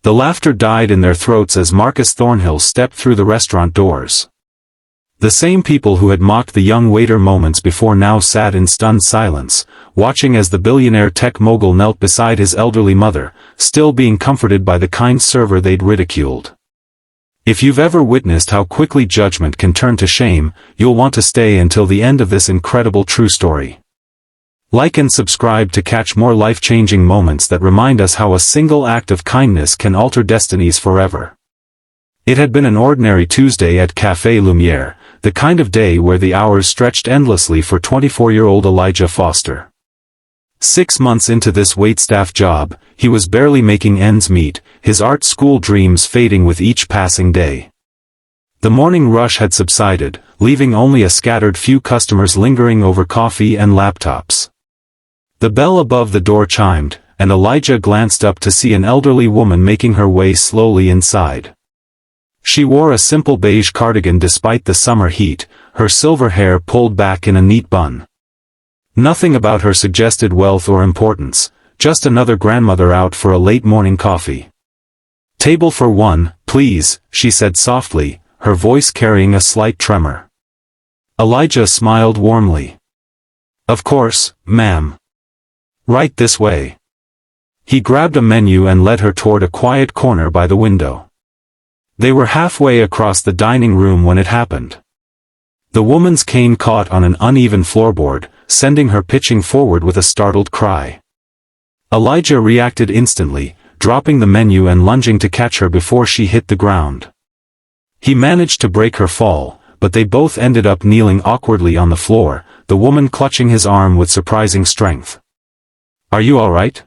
The laughter died in their throats as Marcus Thornhill stepped through the restaurant doors. The same people who had mocked the young waiter moments before now sat in stunned silence, watching as the billionaire tech mogul knelt beside his elderly mother, still being comforted by the kind server they'd ridiculed. If you've ever witnessed how quickly judgment can turn to shame, you'll want to stay until the end of this incredible true story. Like and subscribe to catch more life-changing moments that remind us how a single act of kindness can alter destinies forever. It had been an ordinary Tuesday at Café Lumiere, the kind of day where the hours stretched endlessly for 24-year-old Elijah Foster. 6 months into this waitstaff job, he was barely making ends meet, his art school dreams fading with each passing day. The morning rush had subsided, leaving only a scattered few customers lingering over coffee and laptops. The bell above the door chimed, and Elijah glanced up to see an elderly woman making her way slowly inside. She wore a simple beige cardigan despite the summer heat, her silver hair pulled back in a neat bun. Nothing about her suggested wealth or importance, just another grandmother out for a late morning coffee. "Table for one, please," she said softly, her voice carrying a slight tremor. Elijah smiled warmly. "Of course, ma'am. Right this way." He grabbed a menu and led her toward a quiet corner by the window. They were halfway across the dining room when it happened. The woman's cane caught on an uneven floorboard, sending her pitching forward with a startled cry. Elijah reacted instantly, dropping the menu and lunging to catch her before she hit the ground. He managed to break her fall, but they both ended up kneeling awkwardly on the floor, the woman clutching his arm with surprising strength. "Are you all right?"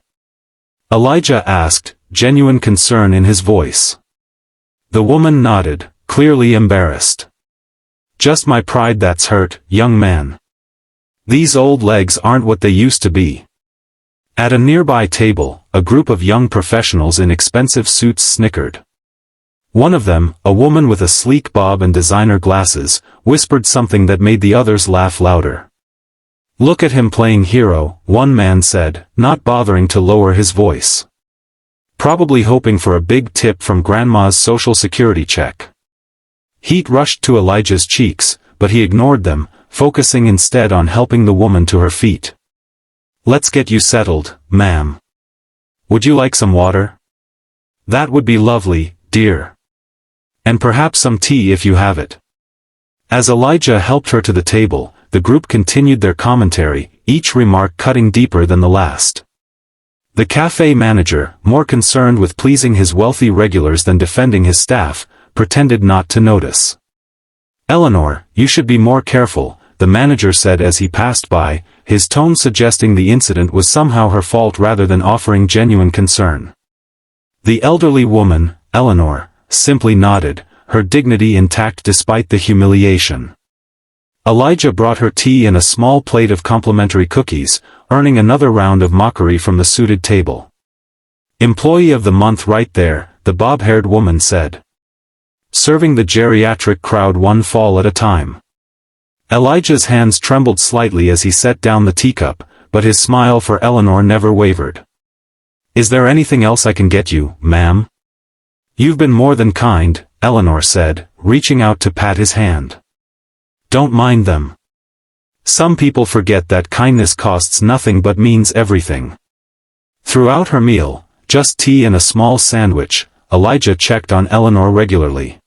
Elijah asked, genuine concern in his voice. The woman nodded, clearly embarrassed. "Just my pride that's hurt, young man. These old legs aren't what they used to be." At a nearby table, a group of young professionals in expensive suits snickered. One of them, a woman with a sleek bob and designer glasses, whispered something that made the others laugh louder. "Look at him playing hero," one man said, not bothering to lower his voice. "Probably hoping for a big tip from Grandma's social security check." Heat rushed to Elijah's cheeks, but he ignored them, focusing instead on helping the woman to her feet. "Let's get you settled, ma'am. Would you like some water?" "That would be lovely, dear. And perhaps some tea if you have it." As Elijah helped her to the table, the group continued their commentary, each remark cutting deeper than the last. The cafe manager, more concerned with pleasing his wealthy regulars than defending his staff, pretended not to notice. "Eleanor, you should be more careful," the manager said as he passed by, his tone suggesting the incident was somehow her fault rather than offering genuine concern. The elderly woman, Eleanor, simply nodded, her dignity intact despite the humiliation. Elijah brought her tea and a small plate of complimentary cookies, earning another round of mockery from the suited table. "Employee of the month right there," the bob-haired woman said. Serving the geriatric crowd one fall at a time. Elijah's hands trembled slightly as he set down the teacup, but his smile for Eleanor never wavered. "Is there anything else I can get you, ma'am?" "You've been more than kind," Eleanor said, reaching out to pat his hand. "Don't mind them. Some people forget that kindness costs nothing but means everything." Throughout her meal, just tea and a small sandwich, Elijah checked on Eleanor regularly.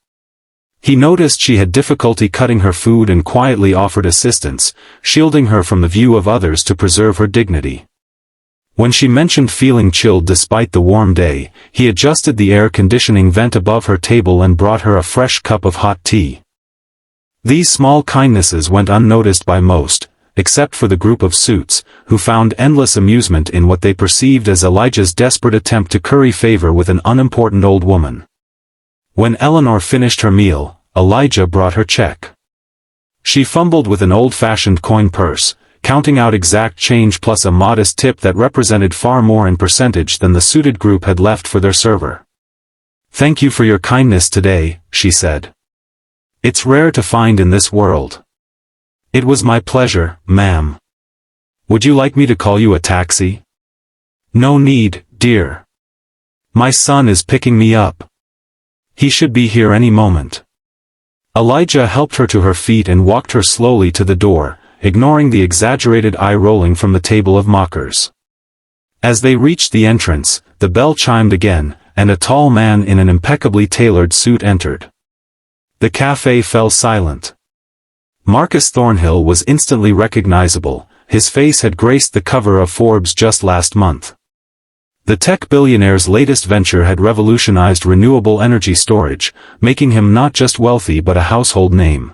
He noticed she had difficulty cutting her food and quietly offered assistance, shielding her from the view of others to preserve her dignity. When she mentioned feeling chilled despite the warm day, he adjusted the air conditioning vent above her table and brought her a fresh cup of hot tea. These small kindnesses went unnoticed by most, except for the group of suits, who found endless amusement in what they perceived as Elijah's desperate attempt to curry favor with an unimportant old woman. When Eleanor finished her meal, Elijah brought her check. She fumbled with an old-fashioned coin purse, counting out exact change plus a modest tip that represented far more in percentage than the suited group had left for their server. "Thank you for your kindness today," she said. "It's rare to find in this world." "It was my pleasure, ma'am. Would you like me to call you a taxi?" "No need, dear. My son is picking me up. He should be here any moment. Elijah helped her to her feet and walked her slowly to the door, ignoring the exaggerated eye rolling from the table of mockers. As they reached the entrance, the bell chimed again, and a tall man in an impeccably tailored suit entered. The café fell silent. Marcus Thornhill was instantly recognizable. His face had graced the cover of Forbes just last month. The tech billionaire's latest venture had revolutionized renewable energy storage, making him not just wealthy but a household name.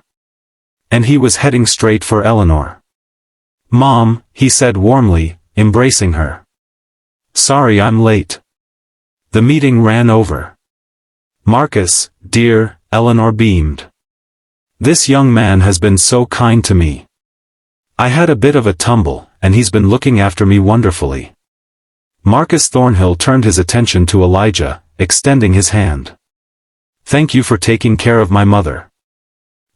And he was heading straight for Eleanor. "Mom," he said warmly, embracing her. "Sorry I'm late. The meeting ran over." "Marcus, dear," Eleanor beamed. "This young man has been so kind to me. I had a bit of a tumble, and he's been looking after me wonderfully." Marcus Thornhill turned his attention to Elijah, extending his hand. "Thank you for taking care of my mother.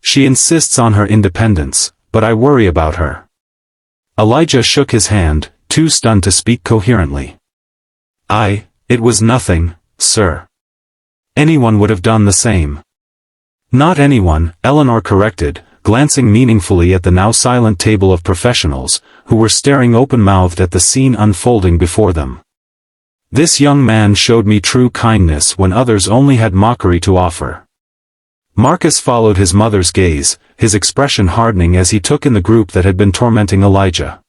She insists on her independence, but I worry about her." Elijah shook his hand, too stunned to speak coherently. It was nothing, sir. Anyone would have done the same." "Not anyone," Eleanor corrected, glancing meaningfully at the now silent table of professionals, who were staring open-mouthed at the scene unfolding before them. "This young man showed me true kindness when others only had mockery to offer." Marcus followed his mother's gaze, his expression hardening as he took in the group that had been tormenting Elijah.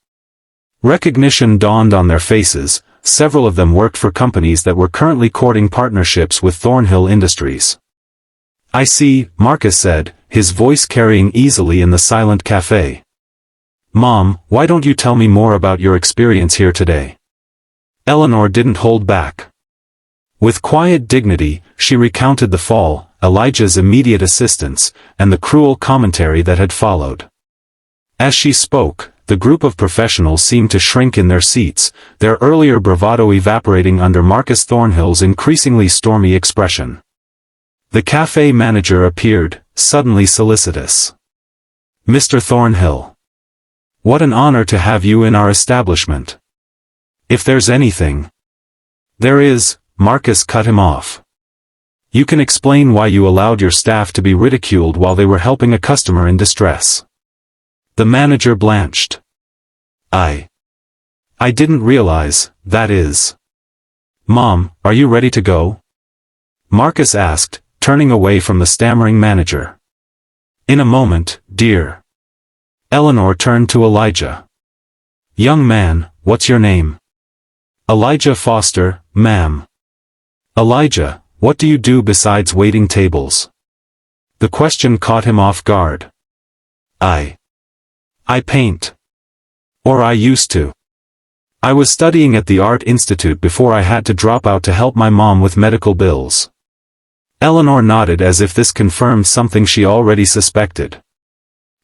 Recognition dawned on their faces. Several of them worked for companies that were currently courting partnerships with Thornhill Industries. "I see," Marcus said, his voice carrying easily in the silent café. "Mom, why don't you tell me more about your experience here today?" Eleanor didn't hold back. With quiet dignity, she recounted the fall, Elijah's immediate assistance, and the cruel commentary that had followed. As she spoke, the group of professionals seemed to shrink in their seats, their earlier bravado evaporating under Marcus Thornhill's increasingly stormy expression. The café manager appeared, suddenly solicitous. "Mr. Thornhill. What an honor to have you in our establishment. If there's anything—" "There is," Marcus cut him off. "You can explain why you allowed your staff to be ridiculed while they were helping a customer in distress." The manager blanched. I didn't realize, that is." "Mom, are you ready to go?" Marcus asked, turning away from the stammering manager. "In a moment, dear." Eleanor turned to Elijah. "Young man, what's your name?" "Elijah Foster, ma'am." "Elijah, what do you do besides waiting tables?" The question caught him off guard. I paint. Or I used to. I was studying at the Art Institute before I had to drop out to help my mom with medical bills." Eleanor nodded as if this confirmed something she already suspected.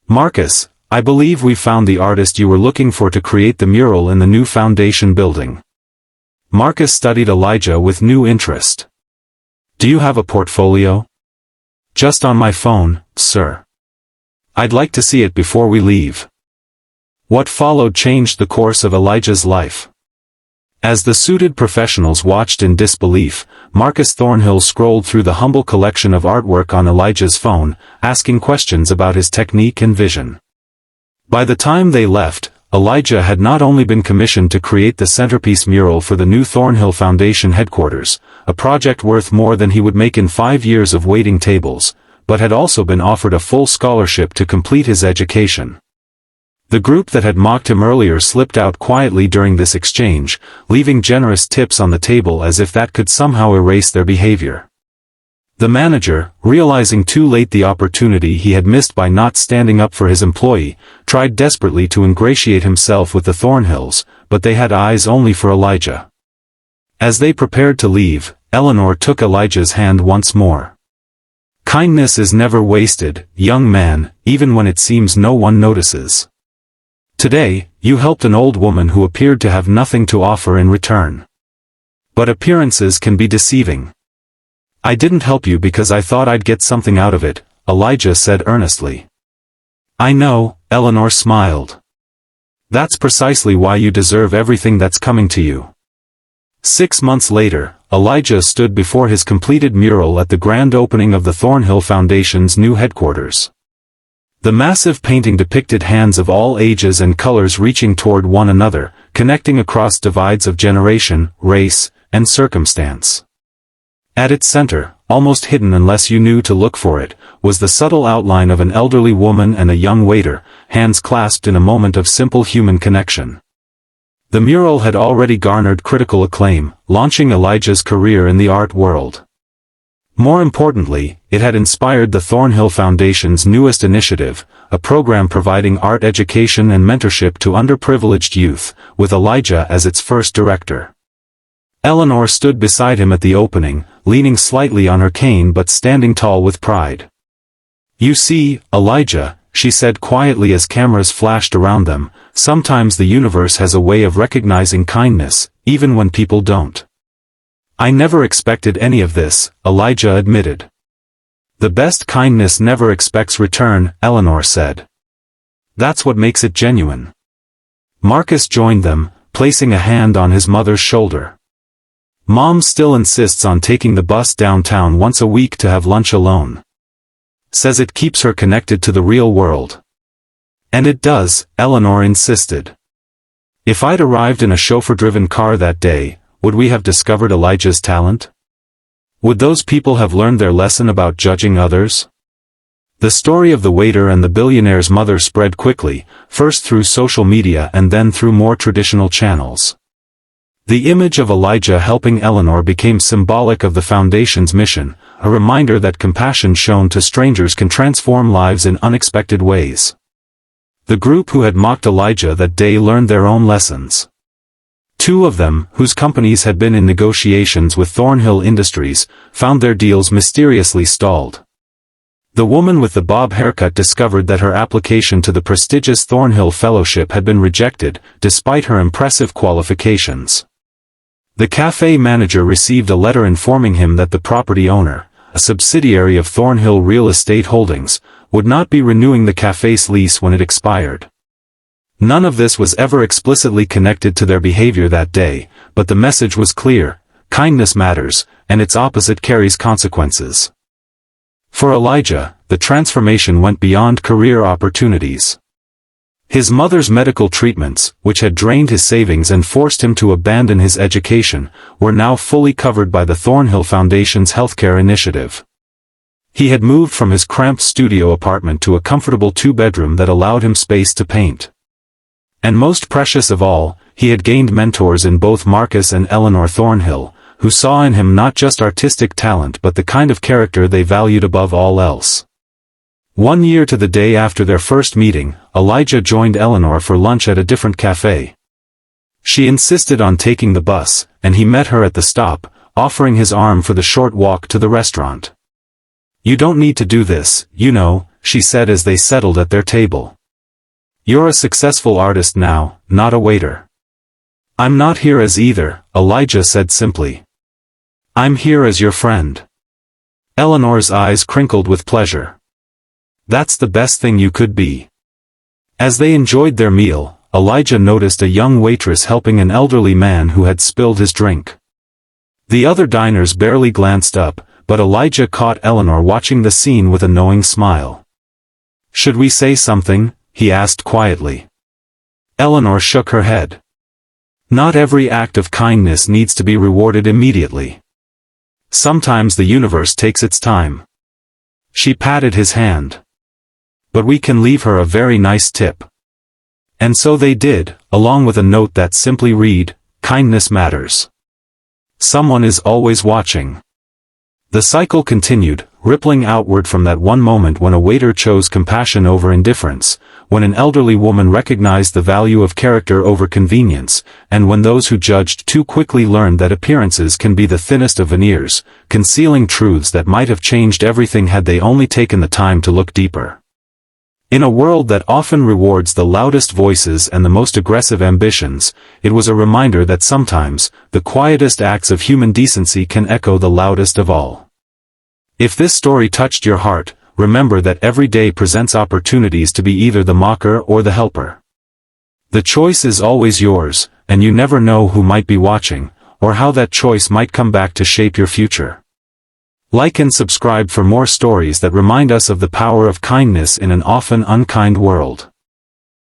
"Marcus, I believe we found the artist you were looking for to create the mural in the new foundation building." Marcus studied Elijah with new interest. "Do you have a portfolio?" "Just on my phone, sir. I'd like to see it before we leave." What followed changed the course of Elijah's life. As the suited professionals watched in disbelief, Marcus Thornhill scrolled through the humble collection of artwork on Elijah's phone, asking questions about his technique and vision. By the time they left, Elijah had not only been commissioned to create the centerpiece mural for the new Thornhill Foundation headquarters, a project worth more than he would make in 5 years of waiting tables, but had also been offered a full scholarship to complete his education. The group that had mocked him earlier slipped out quietly during this exchange, leaving generous tips on the table as if that could somehow erase their behavior. The manager, realizing too late the opportunity he had missed by not standing up for his employee, tried desperately to ingratiate himself with the Thornhills, but they had eyes only for Elijah. As they prepared to leave, Eleanor took Elijah's hand once more. "Kindness is never wasted, young man, even when it seems no one notices. Today, you helped an old woman who appeared to have nothing to offer in return. But appearances can be deceiving. I didn't help you because I thought I'd get something out of it," Elijah said earnestly. "I know," Eleanor smiled. "That's precisely why you deserve everything that's coming to you." 6 months later, Elijah stood before his completed mural at the grand opening of the Thornhill Foundation's new headquarters. The massive painting depicted hands of all ages and colors reaching toward one another, connecting across divides of generation, race, and circumstance. At its center, almost hidden unless you knew to look for it, was the subtle outline of an elderly woman and a young waiter, hands clasped in a moment of simple human connection. The mural had already garnered critical acclaim, launching Elijah's career in the art world. More importantly, it had inspired the Thornhill Foundation's newest initiative, a program providing art education and mentorship to underprivileged youth, with Elijah as its first director. Eleanor stood beside him at the opening, leaning slightly on her cane but standing tall with pride. "You see, Elijah," she said quietly as cameras flashed around them, "sometimes the universe has a way of recognizing kindness, even when people don't." "I never expected any of this," Elijah admitted. "The best kindness never expects return," Eleanor said. "That's what makes it genuine." Marcus joined them, placing a hand on his mother's shoulder. "Mom still insists on taking the bus downtown once a week to have lunch alone. Says it keeps her connected to the real world." "And it does," Eleanor insisted. "If I'd arrived in a chauffeur-driven car that day, would we have discovered Elijah's talent? Would those people have learned their lesson about judging others?" The story of the waiter and the billionaire's mother spread quickly, first through social media and then through more traditional channels. The image of Elijah helping Eleanor became symbolic of the Foundation's mission, a reminder that compassion shown to strangers can transform lives in unexpected ways. The group who had mocked Elijah that day learned their own lessons. 2 of them, whose companies had been in negotiations with Thornhill Industries, found their deals mysteriously stalled. The woman with the bob haircut discovered that her application to the prestigious Thornhill Fellowship had been rejected, despite her impressive qualifications. The café manager received a letter informing him that the property owner, a subsidiary of Thornhill Real Estate Holdings, would not be renewing the café's lease when it expired. None of this was ever explicitly connected to their behavior that day, but the message was clear: kindness matters, and its opposite carries consequences. For Elijah, the transformation went beyond career opportunities. His mother's medical treatments, which had drained his savings and forced him to abandon his education, were now fully covered by the Thornhill Foundation's healthcare initiative. He had moved from his cramped studio apartment to a comfortable 2-bedroom that allowed him space to paint. And most precious of all, he had gained mentors in both Marcus and Eleanor Thornhill, who saw in him not just artistic talent but the kind of character they valued above all else. 1 year to the day after their first meeting, Elijah joined Eleanor for lunch at a different café. She insisted on taking the bus, and he met her at the stop, offering his arm for the short walk to the restaurant. "You don't need to do this, you know," she said as they settled at their table. "You're a successful artist now, not a waiter." "I'm not here as either," Elijah said simply. "I'm here as your friend." Eleanor's eyes crinkled with pleasure. "That's the best thing you could be." As they enjoyed their meal, Elijah noticed a young waitress helping an elderly man who had spilled his drink. The other diners barely glanced up, but Elijah caught Eleanor watching the scene with a knowing smile. "Should we say something?" he asked quietly. Eleanor shook her head. "Not every act of kindness needs to be rewarded immediately. Sometimes the universe takes its time." She patted his hand. "But we can leave her a very nice tip." And so they did, along with a note that simply read, "Kindness matters. Someone is always watching." The cycle continued, rippling outward from that one moment when a waiter chose compassion over indifference, when an elderly woman recognized the value of character over convenience, and when those who judged too quickly learned that appearances can be the thinnest of veneers, concealing truths that might have changed everything had they only taken the time to look deeper. In a world that often rewards the loudest voices and the most aggressive ambitions, it was a reminder that sometimes, the quietest acts of human decency can echo the loudest of all. If this story touched your heart, remember that every day presents opportunities to be either the mocker or the helper. The choice is always yours, and you never know who might be watching, or how that choice might come back to shape your future. Like and subscribe for more stories that remind us of the power of kindness in an often unkind world.